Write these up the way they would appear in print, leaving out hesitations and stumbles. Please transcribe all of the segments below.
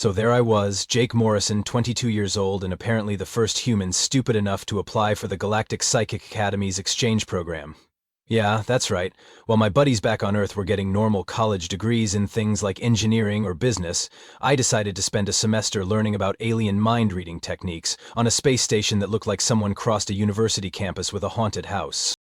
So there I was, Jake Morrison, 22 years old and apparently the first human stupid enough to apply for the Galactic Psychic Academy's exchange program. Yeah, that's right. While my buddies back on Earth were getting normal college degrees in things like engineering or business, I decided to spend a semester learning about alien mind-reading techniques on a space station that looked like someone crossed a university campus with a haunted house.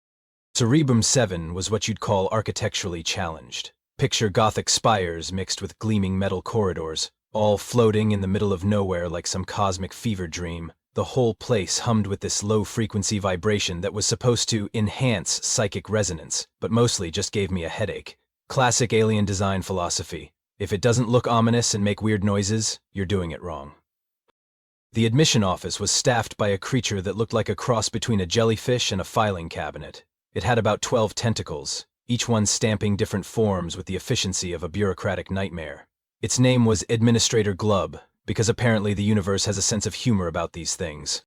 Cerebrum 7 was what you'd call architecturally challenged. Picture Gothic spires mixed with gleaming metal corridors, all floating in the middle of nowhere like some cosmic fever dream. The whole place hummed with this low-frequency vibration that was supposed to enhance psychic resonance, but mostly just gave me a headache. Classic alien design philosophy. If it doesn't look ominous and make weird noises, you're doing it wrong. The admission office was staffed by a creature that looked like a cross between a jellyfish and a filing cabinet. It had about 12 tentacles, each one stamping different forms with the efficiency of a bureaucratic nightmare. Its name was Administrator Glub, because apparently the universe has a sense of humor about these things.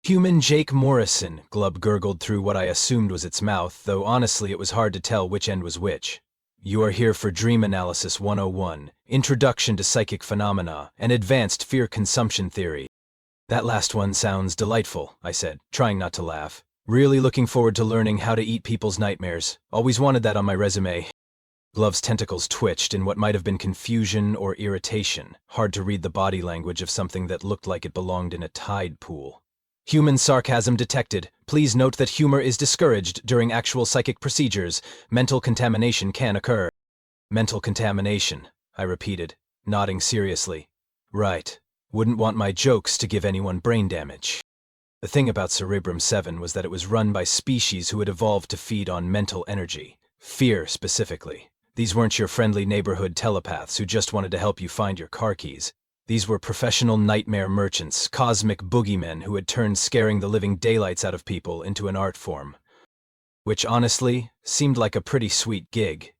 Human Jake Morrison, Glub gurgled through what I assumed was its mouth, though honestly it was hard to tell which end was which. You are here for Dream Analysis 101, Introduction to Psychic Phenomena, and Advanced Fear Consumption Theory. That last one sounds delightful, I said, trying not to laugh. Really looking forward to learning how to eat people's nightmares. Always wanted that on my resume. Glove's tentacles twitched in what might have been confusion or irritation, hard to read the body language of something that looked like it belonged in a tide pool. Human sarcasm detected. Please note that humor is discouraged during actual psychic procedures. Mental contamination can occur. Mental contamination, I repeated, nodding seriously. Right. Wouldn't want my jokes to give anyone brain damage. The thing about Cerebrum 7 was that it was run by species who had evolved to feed on mental energy. Fear, specifically. These weren't your friendly neighborhood telepaths who just wanted to help you find your car keys. These were professional nightmare merchants, cosmic boogeymen who had turned scaring the living daylights out of people into an art form. Which, honestly, seemed like a pretty sweet gig.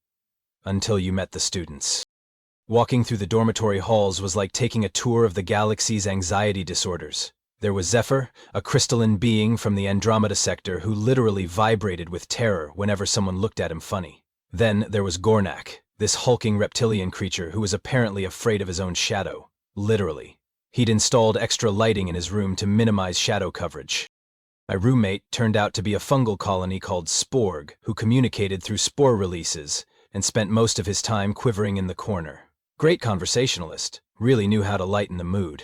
Until you met the students. Walking through the dormitory halls was like taking a tour of the galaxy's anxiety disorders. There was Zephyr, a crystalline being from the Andromeda sector who literally vibrated with terror whenever someone looked at him funny. Then there was Gornak, this hulking reptilian creature who was apparently afraid of his own shadow. Literally. He'd installed extra lighting in his room to minimize shadow coverage. My roommate turned out to be a fungal colony called Sporg, who communicated through spore releases and spent most of his time quivering in the corner. Great conversationalist, really knew how to lighten the mood.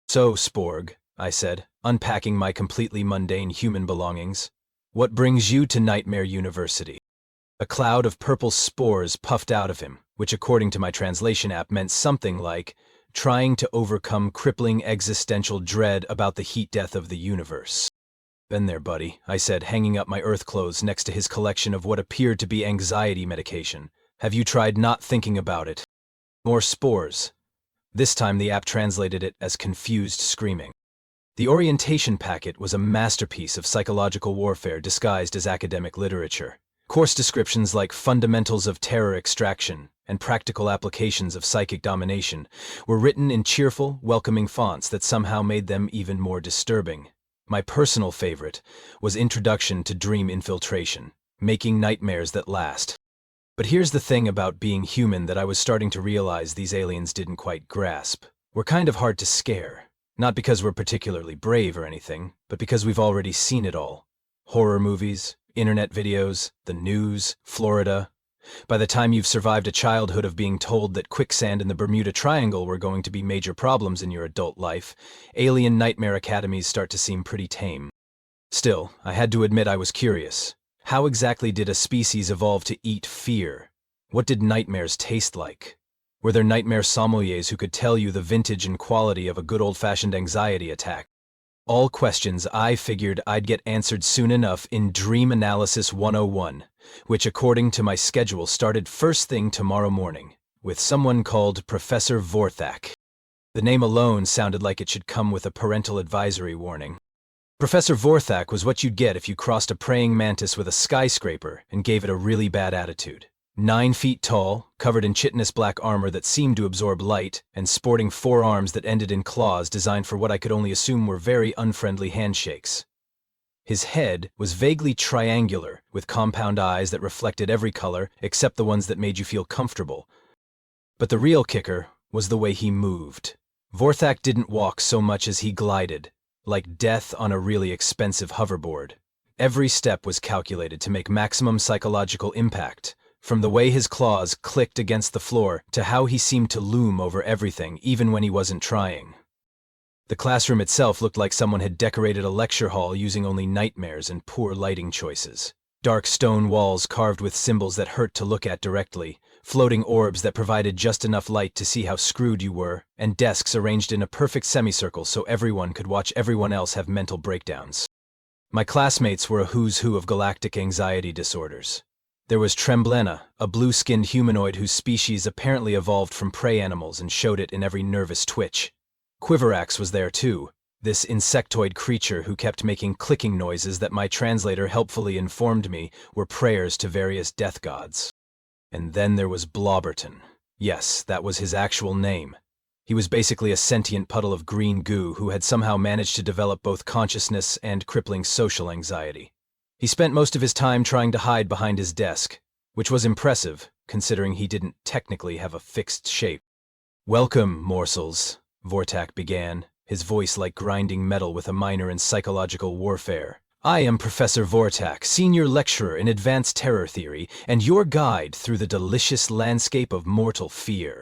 So, Sporg, I said, unpacking my completely mundane human belongings, what brings you to Nightmare University? A cloud of purple spores puffed out of him, which according to my translation app meant something like, trying to overcome crippling existential dread about the heat death of the universe. Been there, buddy, I said, hanging up my earth clothes next to his collection of what appeared to be anxiety medication. Have you tried not thinking about it? More spores. This time the app translated it as confused screaming. The orientation packet was a masterpiece of psychological warfare disguised as academic literature. Course descriptions like fundamentals of terror extraction and practical applications of psychic domination were written in cheerful, welcoming fonts that somehow made them even more disturbing. My personal favorite was Introduction to Dream Infiltration, Making Nightmares That Last. But here's the thing about being human that I was starting to realize these aliens didn't quite grasp. We're kind of hard to scare. Not because we're particularly brave or anything, but because we've already seen it all. Horror movies, internet videos, the news, Florida. By the time you've survived a childhood of being told that quicksand and the Bermuda Triangle were going to be major problems in your adult life, alien nightmare academies start to seem pretty tame. Still, I had to admit I was curious. How exactly did a species evolve to eat fear? What did nightmares taste like? Were there nightmare sommeliers who could tell you the vintage and quality of a good old-fashioned anxiety attack? All questions I figured I'd get answered soon enough in Dream Analysis 101, which according to my schedule started first thing tomorrow morning, with someone called Professor Vorthak. The name alone sounded like it should come with a parental advisory warning. Professor Vorthak was what you'd get if you crossed a praying mantis with a skyscraper and gave it a really bad attitude. 9 feet tall, covered in chitinous black armor that seemed to absorb light, and sporting 4 arms that ended in claws designed for what I could only assume were very unfriendly handshakes. His head was vaguely triangular, with compound eyes that reflected every color except the ones that made you feel comfortable. But the real kicker was the way he moved. Vorthak didn't walk so much as he glided, like death on a really expensive hoverboard. Every step was calculated to make maximum psychological impact, from the way his claws clicked against the floor to how he seemed to loom over everything even when he wasn't trying. The classroom itself looked like someone had decorated a lecture hall using only nightmares and poor lighting choices. Dark stone walls carved with symbols that hurt to look at directly, floating orbs that provided just enough light to see how screwed you were, and desks arranged in a perfect semicircle so everyone could watch everyone else have mental breakdowns. My classmates were a who's who of galactic anxiety disorders. There was Tremblena, a blue-skinned humanoid whose species apparently evolved from prey animals and showed it in every nervous twitch. Quiverax was there too, this insectoid creature who kept making clicking noises that my translator helpfully informed me were prayers to various death gods. And then there was Blobberton. Yes, that was his actual name. He was basically a sentient puddle of green goo who had somehow managed to develop both consciousness and crippling social anxiety. He spent most of his time trying to hide behind his desk, which was impressive, considering he didn't technically have a fixed shape. "Welcome, morsels," Vorthak began, his voice like grinding metal with a minor in psychological warfare. "I am Professor Vorthak, senior lecturer in advanced terror theory, and your guide through the delicious landscape of mortal fear."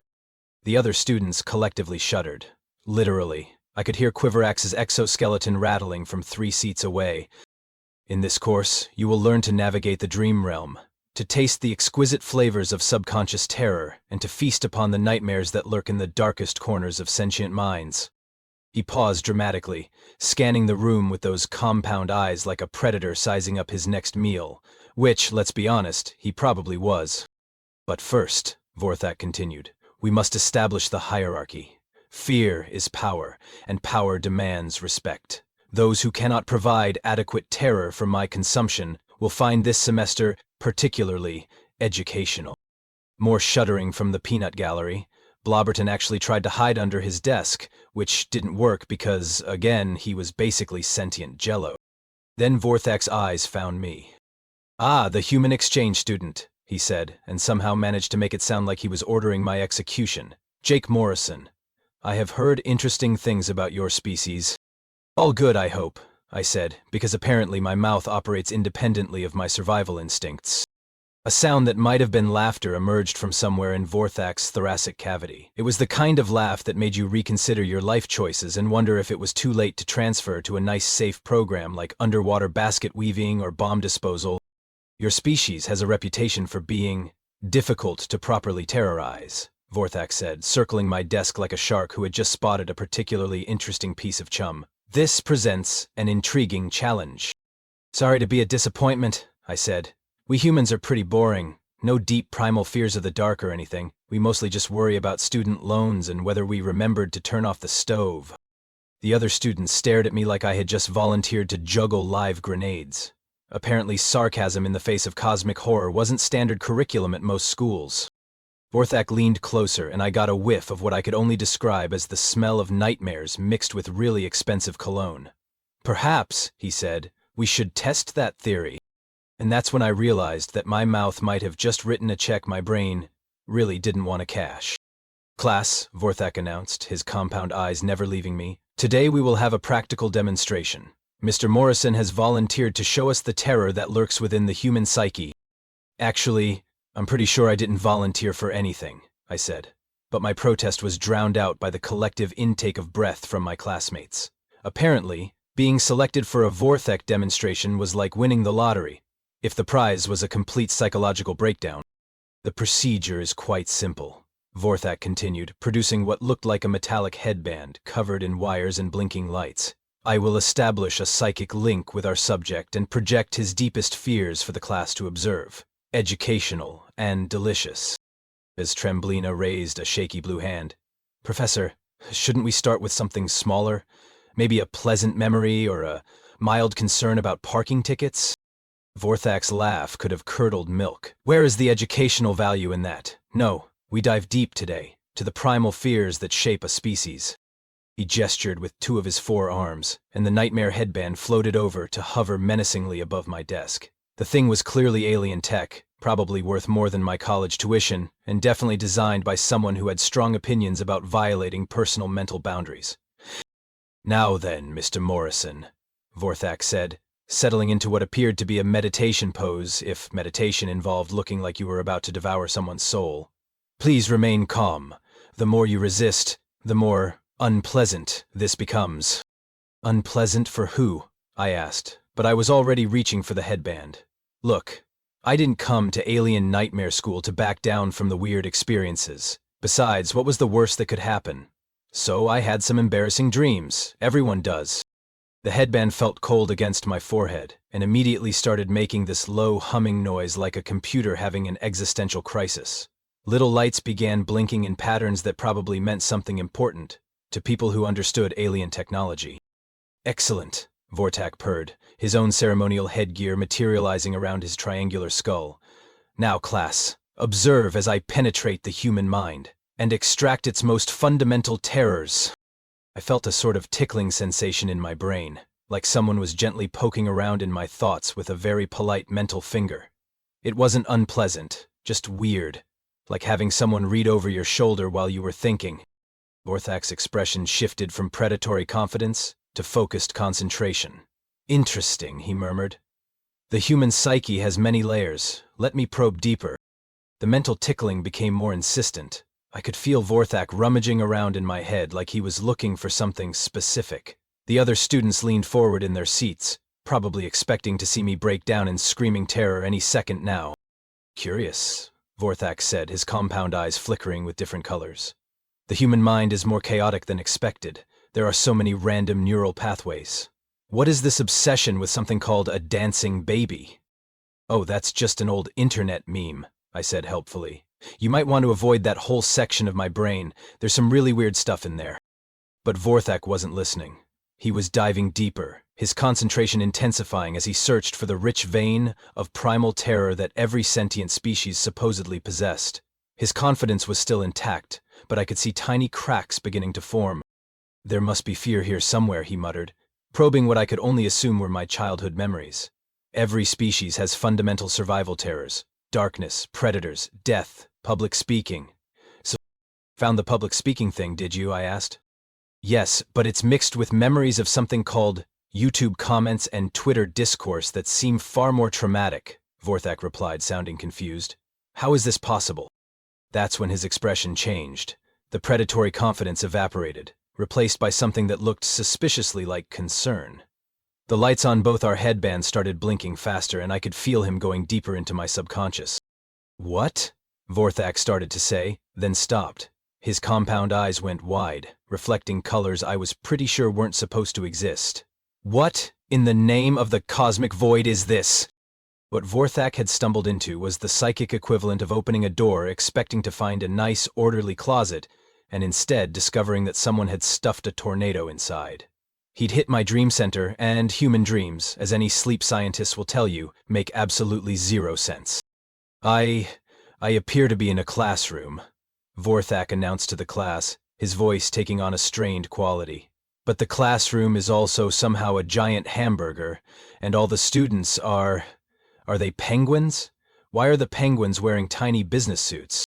The other students collectively shuddered. Literally, I could hear Quiverax's exoskeleton rattling from 3 seats away. "In this course, you will learn to navigate the dream realm, to taste the exquisite flavors of subconscious terror, and to feast upon the nightmares that lurk in the darkest corners of sentient minds." He paused dramatically, scanning the room with those compound eyes like a predator sizing up his next meal, which, let's be honest, he probably was. "But first," Vorthak continued, "we must establish the hierarchy. Fear is power, and power demands respect. Those who cannot provide adequate terror for my consumption will find this semester particularly educational." More shuddering from the peanut gallery. Blobberton actually tried to hide under his desk, which didn't work because, again, he was basically sentient jello. Then Vorthak's eyes found me. "Ah, the human exchange student," he said, and somehow managed to make it sound like he was ordering my execution. "Jake Morrison. I have heard interesting things about your species." "All good, I hope," I said, because apparently my mouth operates independently of my survival instincts. A sound that might have been laughter emerged from somewhere in Vorthak's thoracic cavity. It was the kind of laugh that made you reconsider your life choices and wonder if it was too late to transfer to a nice safe program like underwater basket weaving or bomb disposal. "Your species has a reputation for being difficult to properly terrorize," Vorthak said, circling my desk like a shark who had just spotted a particularly interesting piece of chum. "This presents an intriguing challenge." "Sorry to be a disappointment," I said. "We humans are pretty boring. No deep primal fears of the dark or anything. We mostly just worry about student loans and whether we remembered to turn off the stove." The other students stared at me like I had just volunteered to juggle live grenades. Apparently sarcasm in the face of cosmic horror wasn't standard curriculum at most schools. Vorthak leaned closer and I got a whiff of what I could only describe as the smell of nightmares mixed with really expensive cologne. "Perhaps," he said, "we should test that theory." And that's when I realized that my mouth might have just written a check my brain really didn't want to cash. "Class," Vorthak announced, his compound eyes never leaving me, "today we will have a practical demonstration. Mr. Morrison has volunteered to show us the terror that lurks within the human psyche." "Actually, I'm pretty sure I didn't volunteer for anything," I said, but my protest was drowned out by the collective intake of breath from my classmates. Apparently, being selected for a Vorthak demonstration was like winning the lottery, if the prize was a complete psychological breakdown. "The procedure is quite simple," Vorthak continued, producing what looked like a metallic headband covered in wires and blinking lights. "I will establish a psychic link with our subject and project his deepest fears for the class to observe. Educational and delicious." As Tremblena raised a shaky blue hand. "Professor, shouldn't we start with something smaller? Maybe a pleasant memory or a mild concern about parking tickets?" Vorthak's laugh could have curdled milk. "Where is the educational value in that? No, we dive deep today, to the primal fears that shape a species." He gestured with 2 of his 4 arms, and the nightmare headband floated over to hover menacingly above my desk. The thing was clearly alien tech, probably worth more than my college tuition, and definitely designed by someone who had strong opinions about violating personal mental boundaries. "Now then, Mr. Morrison," Vorthak said, settling into what appeared to be a meditation pose, if meditation involved looking like you were about to devour someone's soul. "Please remain calm. The more you resist, the more unpleasant this becomes." "Unpleasant for who?" I asked, but I was already reaching for the headband. "Look, I didn't come to alien nightmare school to back down from the weird experiences. Besides, what was the worst that could happen? So I had some embarrassing dreams. Everyone does." The headband felt cold against my forehead, and immediately started making this low humming noise like a computer having an existential crisis. Little lights began blinking in patterns that probably meant something important to people who understood alien technology. "Excellent," Vorthak purred, his own ceremonial headgear materializing around his triangular skull. "Now, class, observe as I penetrate the human mind and extract its most fundamental terrors." I felt a sort of tickling sensation in my brain, like someone was gently poking around in my thoughts with a very polite mental finger. It wasn't unpleasant, just weird, like having someone read over your shoulder while you were thinking. Vorthak's expression shifted from predatory confidence to focused concentration. "Interesting," he murmured. "The human psyche has many layers. Let me probe deeper." The mental tickling became more insistent. I could feel Vorthak rummaging around in my head like he was looking for something specific. The other students leaned forward in their seats, probably expecting to see me break down in screaming terror any second now. "Curious," Vorthak said, his compound eyes flickering with different colors. "The human mind is more chaotic than expected. There are so many random neural pathways. What is this obsession with something called a dancing baby?" "Oh, that's just an old internet meme," I said helpfully. "You might want to avoid that whole section of my brain. There's some really weird stuff in there." But Vorthak wasn't listening. He was diving deeper, his concentration intensifying as he searched for the rich vein of primal terror that every sentient species supposedly possessed. His confidence was still intact, but I could see tiny cracks beginning to form. "There must be fear here somewhere," he muttered, probing what I could only assume were my childhood memories. "Every species has fundamental survival terrors. Darkness, predators, death, public speaking." "So, found the public speaking thing, did you?" I asked. "Yes, but it's mixed with memories of something called YouTube comments and Twitter discourse that seem far more traumatic," Vorthak replied, sounding confused. "How is this possible?" That's when his expression changed. The predatory confidence evaporated, replaced by something that looked suspiciously like concern. The lights on both our headbands started blinking faster, and I could feel him going deeper into my subconscious. "What?" Vorthak started to say, then stopped. His compound eyes went wide, reflecting colors I was pretty sure weren't supposed to exist. "What in the name of the cosmic void is this?" What Vorthak had stumbled into was the psychic equivalent of opening a door expecting to find a nice, orderly closet, and instead discovering that someone had stuffed a tornado inside. He'd hit my dream center, and human dreams, as any sleep scientist will tell you, make absolutely zero sense. I appear to be in a classroom," Vorthak announced to the class, his voice taking on a strained quality. "But the classroom is also somehow a giant hamburger, and all the students are they penguins? Why are the penguins wearing tiny business suits?"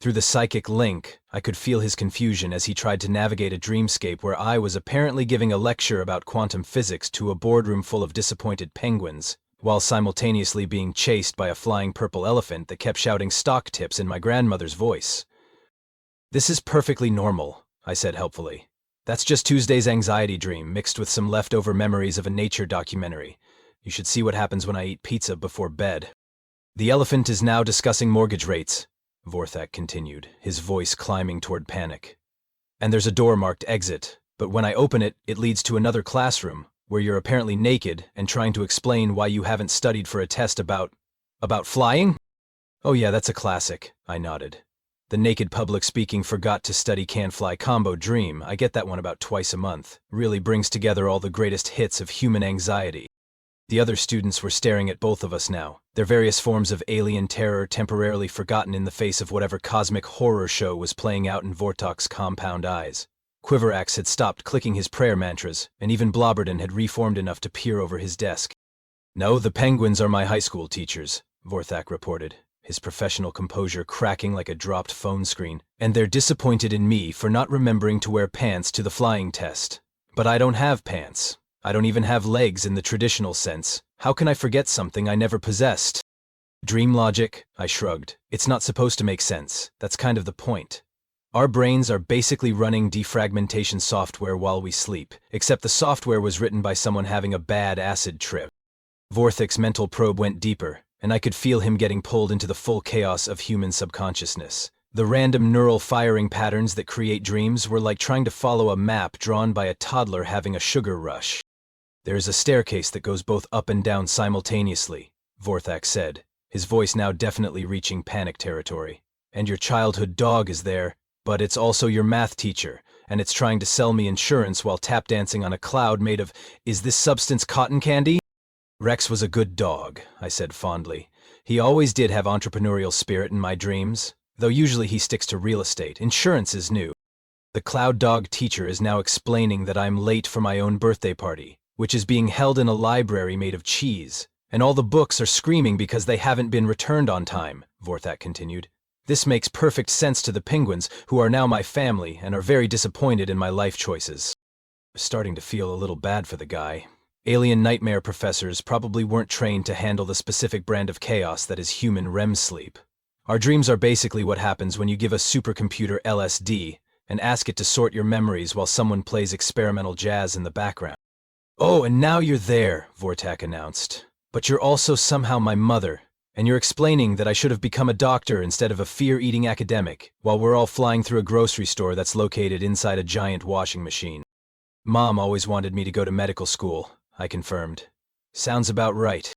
Through the psychic link, I could feel his confusion as he tried to navigate a dreamscape where I was apparently giving a lecture about quantum physics to a boardroom full of disappointed penguins, while simultaneously being chased by a flying purple elephant that kept shouting stock tips in my grandmother's voice. "This is perfectly normal," I said helpfully. "That's just Tuesday's anxiety dream mixed with some leftover memories of a nature documentary. You should see what happens when I eat pizza before bed." "The elephant is now discussing mortgage rates," Vorthak continued, his voice climbing toward panic. "And there's a door marked exit, but when I open it, it leads to another classroom, where you're apparently naked and trying to explain why you haven't studied for a test about flying?" "Oh yeah, that's a classic," I nodded. "The naked public speaking forgot to study can't fly combo dream. I get that one about twice a month. Really brings together all the greatest hits of human anxiety." The other students were staring at both of us now, their various forms of alien terror temporarily forgotten in the face of whatever cosmic horror show was playing out in Vorthak's compound eyes. Quiverax had stopped clicking his prayer mantras, and even Blobberton had reformed enough to peer over his desk. "No, the penguins are my high school teachers," Vorthak reported, his professional composure cracking like a dropped phone screen, "and they're disappointed in me for not remembering to wear pants to the flying test. But I don't have pants. I don't even have legs in the traditional sense. How can I forget something I never possessed?" "Dream logic," I shrugged. "It's not supposed to make sense. That's kind of the point. Our brains are basically running defragmentation software while we sleep, except the software was written by someone having a bad acid trip." Vorthak's mental probe went deeper, and I could feel him getting pulled into the full chaos of human subconsciousness. The random neural firing patterns that create dreams were like trying to follow a map drawn by a toddler having a sugar rush. "There is a staircase that goes both up and down simultaneously," Vorthak said, his voice now definitely reaching panic territory. "And your childhood dog is there, but it's also your math teacher, and it's trying to sell me insurance while tap dancing on a cloud made of, is this substance cotton candy?" "Rex was a good dog," I said fondly. "He always did have entrepreneurial spirit in my dreams, though usually he sticks to real estate. Insurance is new. The cloud dog teacher is now explaining that I'm late for my own birthday party, which is being held in a library made of cheese, and all the books are screaming because they haven't been returned on time," Vorthak continued. "This makes perfect sense to the penguins, who are now my family and are very disappointed in my life choices." I was starting to feel a little bad for the guy. Alien nightmare professors probably weren't trained to handle the specific brand of chaos that is human REM sleep. Our dreams are basically what happens when you give a supercomputer LSD and ask it to sort your memories while someone plays experimental jazz in the background. "Oh, and now you're there," Vorthak announced. "But you're also somehow my mother, and you're explaining that I should have become a doctor instead of a fear-eating academic, while we're all flying through a grocery store that's located inside a giant washing machine." "Mom always wanted me to go to medical school," I confirmed. "Sounds about right."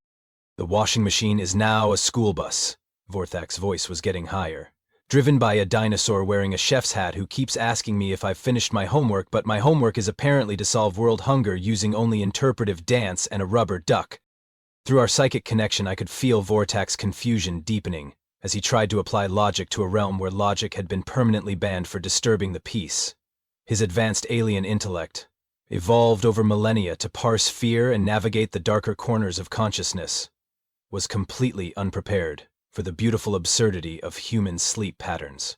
"The washing machine is now a school bus." Vorthak's voice was getting higher. "Driven by a dinosaur wearing a chef's hat who keeps asking me if I've finished my homework, but my homework is apparently to solve world hunger using only interpretive dance and a rubber duck." Through our psychic connection, I could feel Vorthak's confusion deepening as he tried to apply logic to a realm where logic had been permanently banned for disturbing the peace. His advanced alien intellect, evolved over millennia to parse fear and navigate the darker corners of consciousness, was completely unprepared for the beautiful absurdity of human sleep patterns.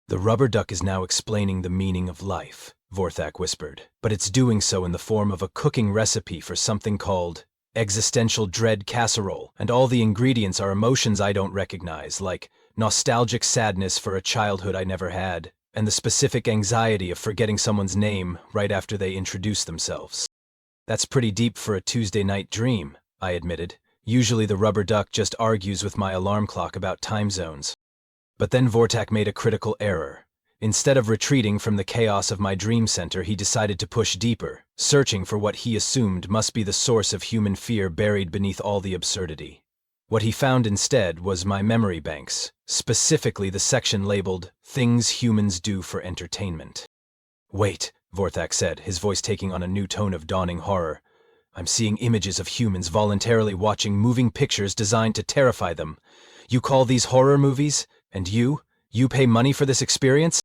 "The rubber duck is now explaining the meaning of life," Vorthak whispered, "but it's doing so in the form of a cooking recipe for something called existential dread casserole, and all the ingredients are emotions I don't recognize, like nostalgic sadness for a childhood I never had, and the specific anxiety of forgetting someone's name right after they introduce themselves." "That's pretty deep for a Tuesday night dream," I admitted. "Usually the rubber duck just argues with my alarm clock about time zones." But then Vorthak made a critical error. Instead of retreating from the chaos of my dream center, he decided to push deeper, searching for what he assumed must be the source of human fear buried beneath all the absurdity. What he found instead was my memory banks, specifically the section labeled "Things Humans Do for Entertainment." "Wait," Vorthak said, his voice taking on a new tone of dawning horror. "I'm seeing images of humans voluntarily watching moving pictures designed to terrify them. You call these horror movies? And you pay money for this experience?"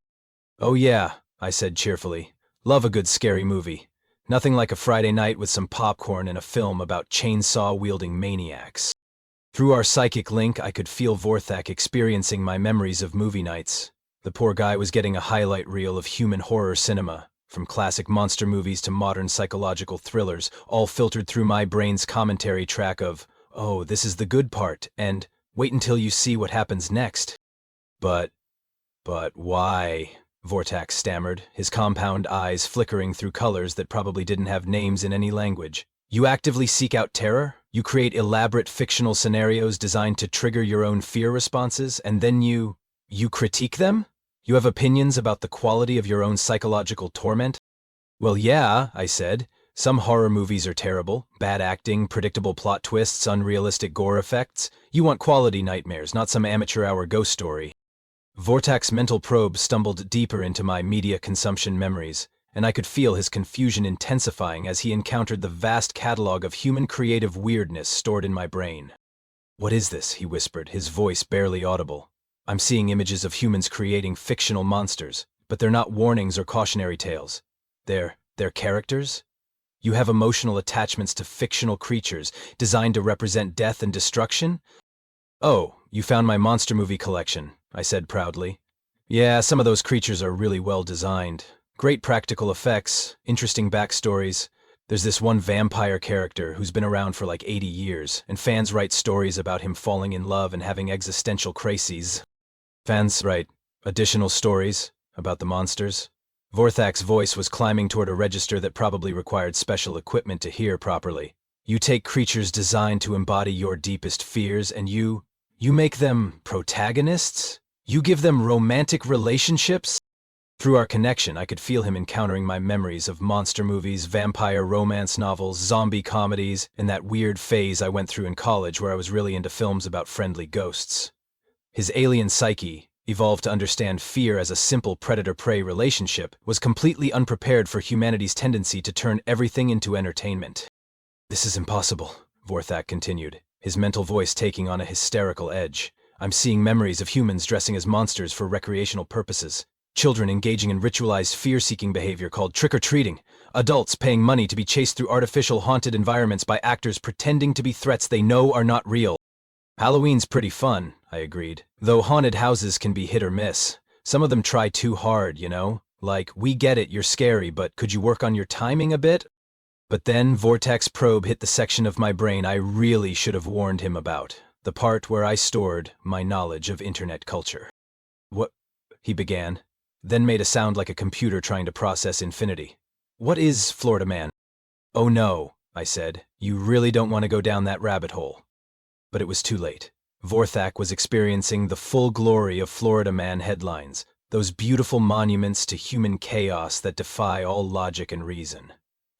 "Oh yeah," I said cheerfully. "Love a good scary movie. Nothing like a Friday night with some popcorn and a film about chainsaw-wielding maniacs." Through our psychic link, I could feel Vorthak experiencing my memories of movie nights. The poor guy was getting a highlight reel of human horror cinema, from classic monster movies to modern psychological thrillers, all filtered through my brain's commentary track of, "Oh, this is the good part," and "Wait until you see what happens next." But why?" Vorthak stammered, his compound eyes flickering through colors that probably didn't have names in any language. "You actively seek out terror? You create elaborate fictional scenarios designed to trigger your own fear responses, and then you critique them? You have opinions about the quality of your own psychological torment?" "Well, yeah," I said. "Some horror movies are terrible. Bad acting, predictable plot twists, unrealistic gore effects. You want quality nightmares, not some amateur hour ghost story." Vorthak's mental probe stumbled deeper into my media consumption memories, and I could feel his confusion intensifying as he encountered the vast catalog of human creative weirdness stored in my brain. "What is this?" he whispered, his voice barely audible. "I'm seeing images of humans creating fictional monsters, but they're not warnings or cautionary tales. They're characters? You have emotional attachments to fictional creatures designed to represent death and destruction?" Oh, you found my monster movie collection, I said proudly. Yeah, some of those creatures are really well designed. Great practical effects, interesting backstories. There's this one vampire character who's been around for like 80 years, and fans write stories about him falling in love and having existential crises. Fans write additional stories about the monsters. Vorthak's voice was climbing toward a register that probably required special equipment to hear properly. You take creatures designed to embody your deepest fears and you make them protagonists? You give them romantic relationships? Through our connection, I could feel him encountering my memories of monster movies, vampire romance novels, zombie comedies, and that weird phase I went through in college where I was really into films about friendly ghosts. His alien psyche, evolved to understand fear as a simple predator-prey relationship, was completely unprepared for humanity's tendency to turn everything into entertainment. This is impossible, Vorthak continued, his mental voice taking on a hysterical edge. I'm seeing memories of humans dressing as monsters for recreational purposes. Children engaging in ritualized fear-seeking behavior called trick-or-treating. Adults paying money to be chased through artificial haunted environments by actors pretending to be threats they know are not real. Halloween's pretty fun, I agreed. Though haunted houses can be hit or miss. Some of them try too hard, you know? Like, we get it, you're scary, but could you work on your timing a bit? But then Vortak's probe hit the section of my brain I really should have warned him about. The part where I stored my knowledge of internet culture. What? He began, then made a sound like a computer trying to process infinity. What is Florida Man? Oh no, I said. You really don't want to go down that rabbit hole. But it was too late. Vorthak was experiencing the full glory of Florida Man headlines, those beautiful monuments to human chaos that defy all logic and reason.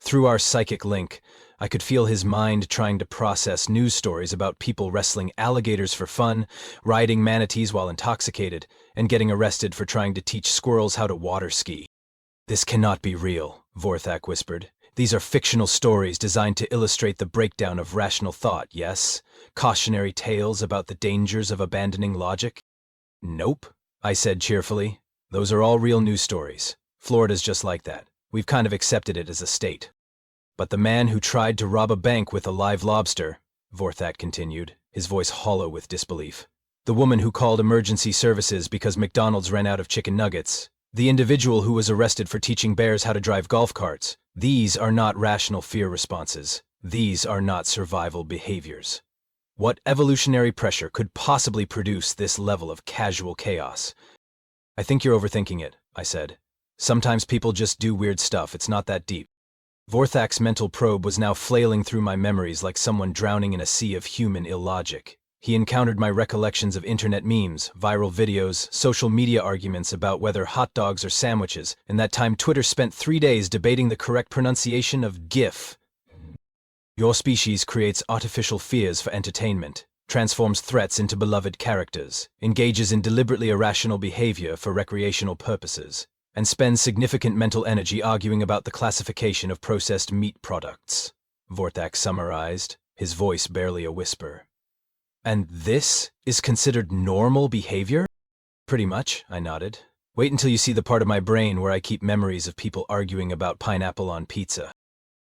Through our psychic link, I could feel his mind trying to process news stories about people wrestling alligators for fun, riding manatees while intoxicated, and getting arrested for trying to teach squirrels how to water ski. This cannot be real, Vorthak whispered. These are fictional stories designed to illustrate the breakdown of rational thought, yes? Cautionary tales about the dangers of abandoning logic? Nope, I said cheerfully. Those are all real news stories. Florida's just like that. We've kind of accepted it as a state. But the man who tried to rob a bank with a live lobster, Vorthak continued, his voice hollow with disbelief. The woman who called emergency services because McDonald's ran out of chicken nuggets. The individual who was arrested for teaching bears how to drive golf carts. These are not rational fear responses. These are not survival behaviors. What evolutionary pressure could possibly produce this level of casual chaos? I think you're overthinking it, I said. Sometimes people just do weird stuff, it's not that deep. Vorthak's mental probe was now flailing through my memories like someone drowning in a sea of human illogic. He encountered my recollections of internet memes, viral videos, social media arguments about whether hot dogs are sandwiches, and that time Twitter spent 3 days debating the correct pronunciation of GIF. Your species creates artificial fears for entertainment, transforms threats into beloved characters, engages in deliberately irrational behavior for recreational purposes, and spends significant mental energy arguing about the classification of processed meat products, Vorthak summarized, his voice barely a whisper. And this is considered normal behavior? Pretty much, I nodded. Wait until you see the part of my brain where I keep memories of people arguing about pineapple on pizza.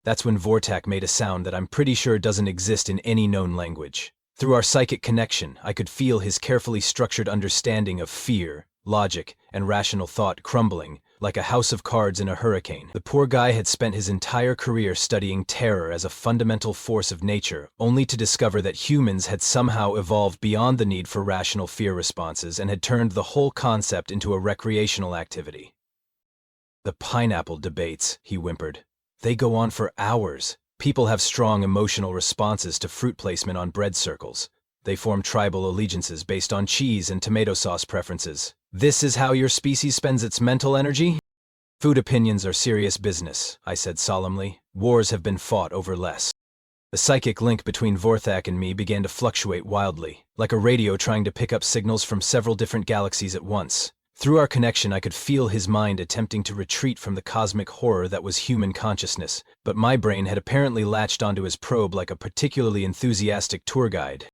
That's when Vorthak made a sound that I'm pretty sure doesn't exist in any known language. Through our psychic connection, I could feel his carefully structured understanding of fear, logic, and rational thought crumbling, like a house of cards in a hurricane. The poor guy had spent his entire career studying terror as a fundamental force of nature, only to discover that humans had somehow evolved beyond the need for rational fear responses and had turned the whole concept into a recreational activity. The pineapple debates, he whimpered. They go on for hours. People have strong emotional responses to fruit placement on bread circles. They form tribal allegiances based on cheese and tomato sauce preferences. This is how your species spends its mental energy? Food opinions are serious business, I said solemnly. Wars have been fought over less. The psychic link between Vorthak and me began to fluctuate wildly, like a radio trying to pick up signals from several different galaxies at once. Through our connection, I could feel his mind attempting to retreat from the cosmic horror that was human consciousness, but my brain had apparently latched onto his probe like a particularly enthusiastic tour guide.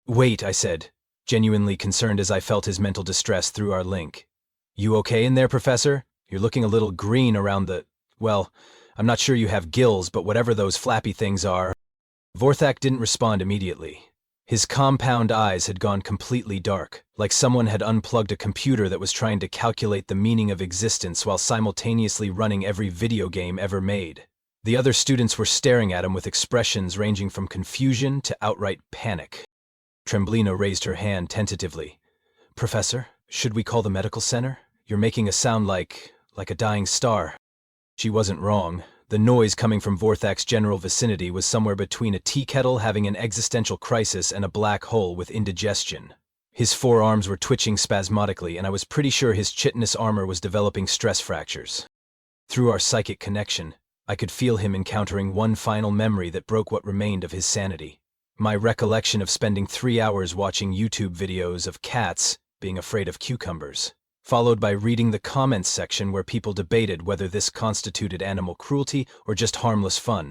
Wait, I said, genuinely concerned as I felt his mental distress through our link. You okay in there, Professor? You're looking a little green around the… Well, I'm not sure you have gills, but whatever those flappy things are… Vorthak didn't respond immediately. His compound eyes had gone completely dark, like someone had unplugged a computer that was trying to calculate the meaning of existence while simultaneously running every video game ever made. The other students were staring at him with expressions ranging from confusion to outright panic. Tremblina raised her hand tentatively. "Professor, should we call the medical center? You're making us sound like a dying star." She wasn't wrong. The noise coming from Vorthak's general vicinity was somewhere between a tea kettle having an existential crisis and a black hole with indigestion. His forearms were twitching spasmodically, and I was pretty sure his chitinous armor was developing stress fractures. Through our psychic connection, I could feel him encountering one final memory that broke what remained of his sanity. My recollection of spending 3 hours watching YouTube videos of cats being afraid of cucumbers, followed by reading the comments section where people debated whether this constituted animal cruelty or just harmless fun.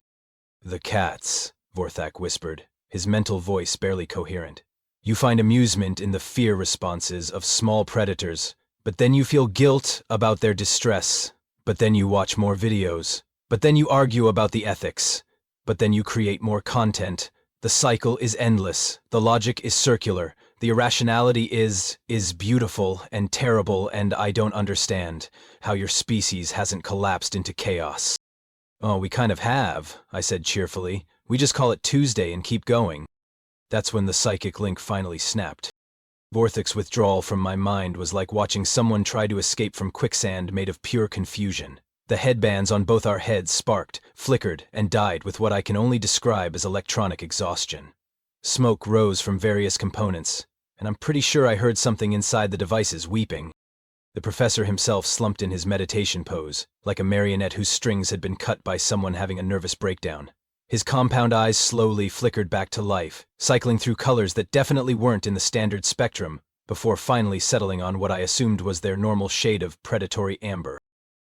"The cats," Vorthak whispered, his mental voice barely coherent. "You find amusement in the fear responses of small predators, but then you feel guilt about their distress, but then you watch more videos, but then you argue about the ethics, but then you create more content. The cycle is endless, the logic is circular, the irrationality is beautiful and terrible, and I don't understand how your species hasn't collapsed into chaos." "Oh, we kind of have," I said cheerfully. "We just call it Tuesday and keep going." That's when the psychic link finally snapped. Vorthak's withdrawal from my mind was like watching someone try to escape from quicksand made of pure confusion. The headbands on both our heads sparked, flickered, and died with what I can only describe as electronic exhaustion. Smoke rose from various components, and I'm pretty sure I heard something inside the devices weeping. The professor himself slumped in his meditation pose, like a marionette whose strings had been cut by someone having a nervous breakdown. His compound eyes slowly flickered back to life, cycling through colors that definitely weren't in the standard spectrum, before finally settling on what I assumed was their normal shade of predatory amber.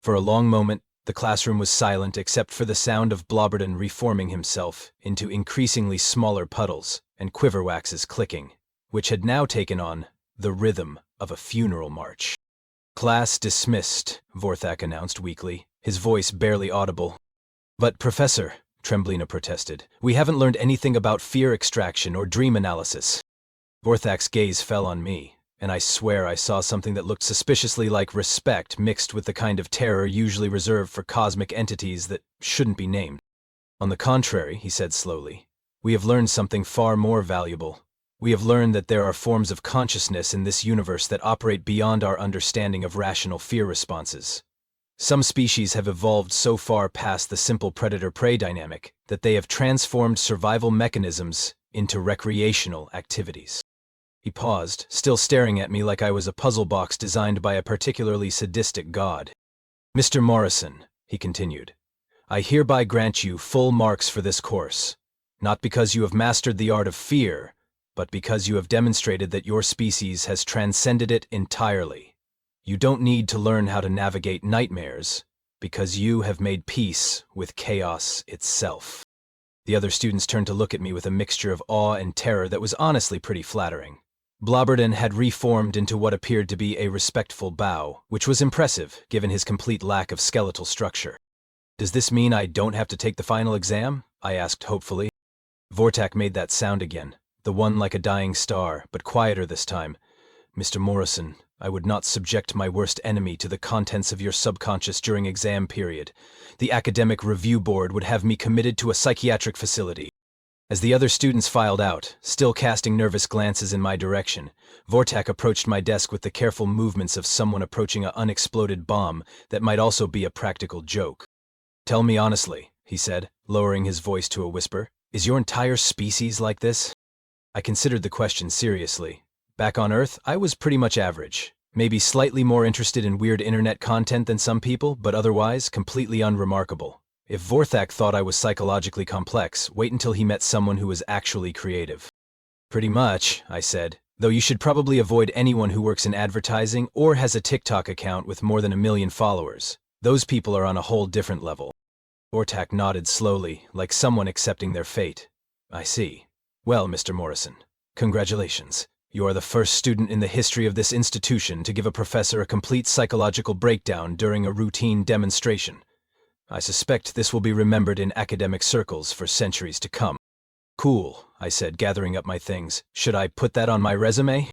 For a long moment, the classroom was silent except for the sound of Blobberton reforming himself into increasingly smaller puddles and quiver waxes clicking, which had now taken on the rhythm of a funeral march. "Class dismissed," Vorthak announced weakly, his voice barely audible. "But, Professor," Tremblina protested, "we haven't learned anything about fear extraction or dream analysis." Vorthak's gaze fell on me, and I swear I saw something that looked suspiciously like respect mixed with the kind of terror usually reserved for cosmic entities that shouldn't be named. "On the contrary," he said slowly, "we have learned something far more valuable. We have learned that there are forms of consciousness in this universe that operate beyond our understanding of rational fear responses. Some species have evolved so far past the simple predator-prey dynamic that they have transformed survival mechanisms into recreational activities." He paused, still staring at me like I was a puzzle box designed by a particularly sadistic god. "Mr. Morrison," he continued, "I hereby grant you full marks for this course, not because you have mastered the art of fear, but because you have demonstrated that your species has transcended it entirely. You don't need to learn how to navigate nightmares, because you have made peace with chaos itself." The other students turned to look at me with a mixture of awe and terror that was honestly pretty flattering. Blobberton had reformed into what appeared to be a respectful bow, which was impressive, given his complete lack of skeletal structure. "Does this mean I don't have to take the final exam?" I asked hopefully. Vorthak made that sound again, the one like a dying star, but quieter this time. "Mr. Morrison, I would not subject my worst enemy to the contents of your subconscious during exam period. The academic review board would have me committed to a psychiatric facility." As the other students filed out, still casting nervous glances in my direction, Vorthak approached my desk with the careful movements of someone approaching an unexploded bomb that might also be a practical joke. "Tell me honestly," he said, lowering his voice to a whisper, "is your entire species like this?" I considered the question seriously. Back on Earth, I was pretty much average. Maybe slightly more interested in weird internet content than some people, but otherwise completely unremarkable. If Vorthak thought I was psychologically complex, wait until he met someone who was actually creative. "Pretty much," I said, "though you should probably avoid anyone who works in advertising or has a TikTok account with more than 1 million followers. Those people are on a whole different level." Vorthak nodded slowly, like someone accepting their fate. "I see. Well, Mr. Morrison, congratulations. You are the first student in the history of this institution to give a professor a complete psychological breakdown during a routine demonstration. I suspect this will be remembered in academic circles for centuries to come." Cool, I said, gathering up my things. Should I put that on my resume?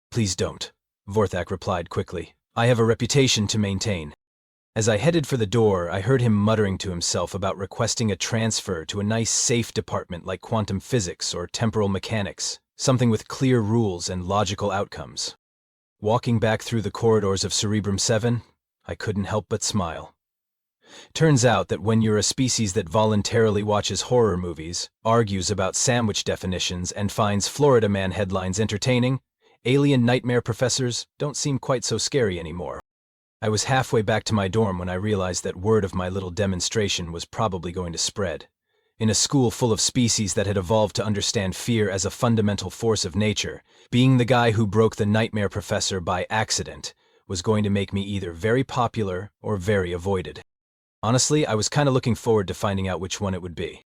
Please don't, Vorthak replied quickly. I have a reputation to maintain. As I headed for the door, I heard him muttering to himself about requesting a transfer to a nice safe department like quantum physics or temporal mechanics, something with clear rules and logical outcomes. Walking back through the corridors of Cerebrum 7, I couldn't help but smile. Turns out that when you're a species that voluntarily watches horror movies, argues about sandwich definitions, and finds Florida Man headlines entertaining, alien nightmare professors don't seem quite so scary anymore. I was halfway back to my dorm when I realized that word of my little demonstration was probably going to spread. In a school full of species that had evolved to understand fear as a fundamental force of nature, being the guy who broke the nightmare professor by accident was going to make me either very popular or very avoided. Honestly, I was kind of looking forward to finding out which one it would be.